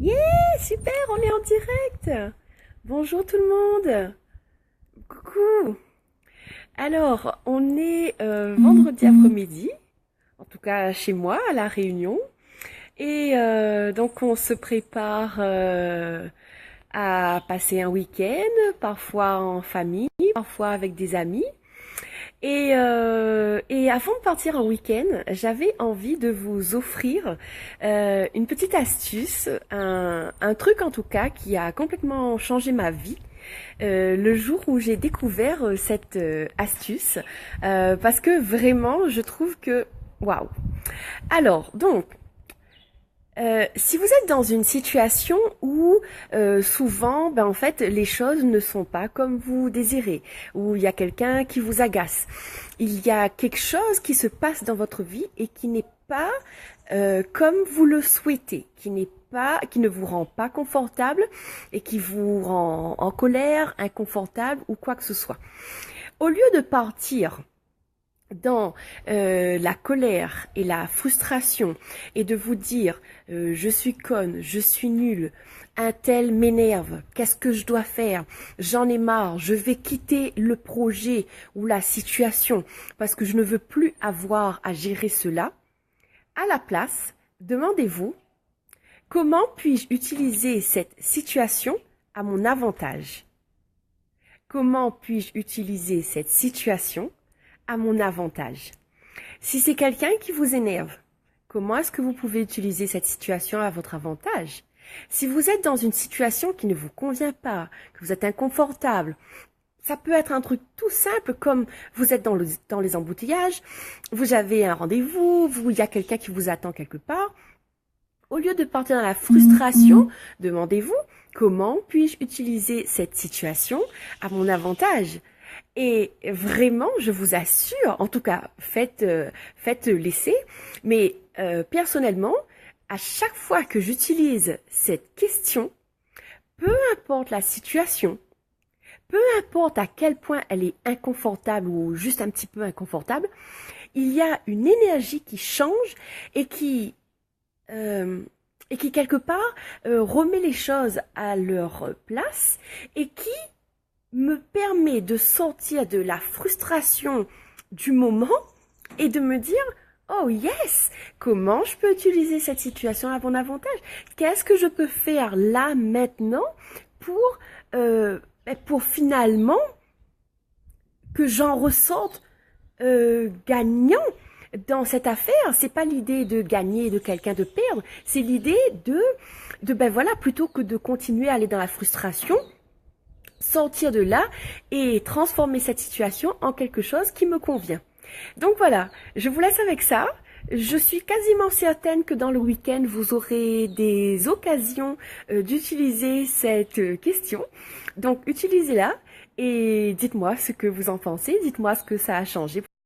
Yeah, super, on est en direct. Bonjour tout le monde. Coucou. Alors, on est vendredi après-midi, en tout cas chez moi, à La Réunion. Et donc, on se prépare à passer un week-end, parfois en famille, parfois avec des amis. Et avant de partir en week-end, j'avais envie de vous offrir une petite astuce, un truc en tout cas qui a complètement changé ma vie. Le jour où j'ai découvert cette astuce, parce que vraiment, je trouve que waouh. Alors, donc, si vous êtes dans une situation où souvent, en fait, les choses ne sont pas comme vous désirez, où il y a quelqu'un qui vous agace, il y a quelque chose qui se passe dans votre vie et qui n'est pas comme vous le souhaitez, qui ne vous rend pas confortable et qui vous rend en colère, inconfortable ou quoi que ce soit. Au lieu de partir dans la colère et la frustration et de vous dire je suis conne, je suis nulle, un tel m'énerve, qu'est-ce que je dois faire? J'en ai marre, je vais quitter le projet ou la situation parce que je ne veux plus avoir à gérer cela. À la place, demandez-vous comment puis-je utiliser cette situation à mon avantage? Comment puis-je utiliser cette situation à mon avantage? Si c'est quelqu'un qui vous énerve, comment est-ce que vous pouvez utiliser cette situation à votre avantage? Si vous êtes dans une situation qui ne vous convient pas, que vous êtes inconfortable, ça peut être un truc tout simple comme vous êtes dans les embouteillages, vous avez un rendez-vous, il y a quelqu'un qui vous attend quelque part. Au lieu de partir dans la frustration, demandez-vous comment puis-je utiliser cette situation à mon avantage? Et vraiment, je vous assure, en tout cas, faites l'essai, mais personnellement, à chaque fois que j'utilise cette question, peu importe la situation, peu importe à quel point elle est inconfortable ou juste un petit peu inconfortable, il y a une énergie qui change et euh, qui quelque part remet les choses à leur place et qui me permet de sortir de la frustration du moment et de me dire oh yes, comment je peux utiliser cette situation à mon avantage? Qu'est-ce que je peux faire là maintenant pour finalement que j'en ressorte gagnant dans cette affaire? C'est pas l'idée de gagner et de quelqu'un de perdre, c'est l'idée de ben voilà, plutôt que de continuer à aller dans la frustration, sortir de là et transformer cette situation en quelque chose qui me convient. Donc voilà, je vous laisse avec ça. Je suis quasiment certaine que dans le week-end, vous aurez des occasions d'utiliser cette question. Donc utilisez-la et dites-moi ce que vous en pensez, dites-moi ce que ça a changé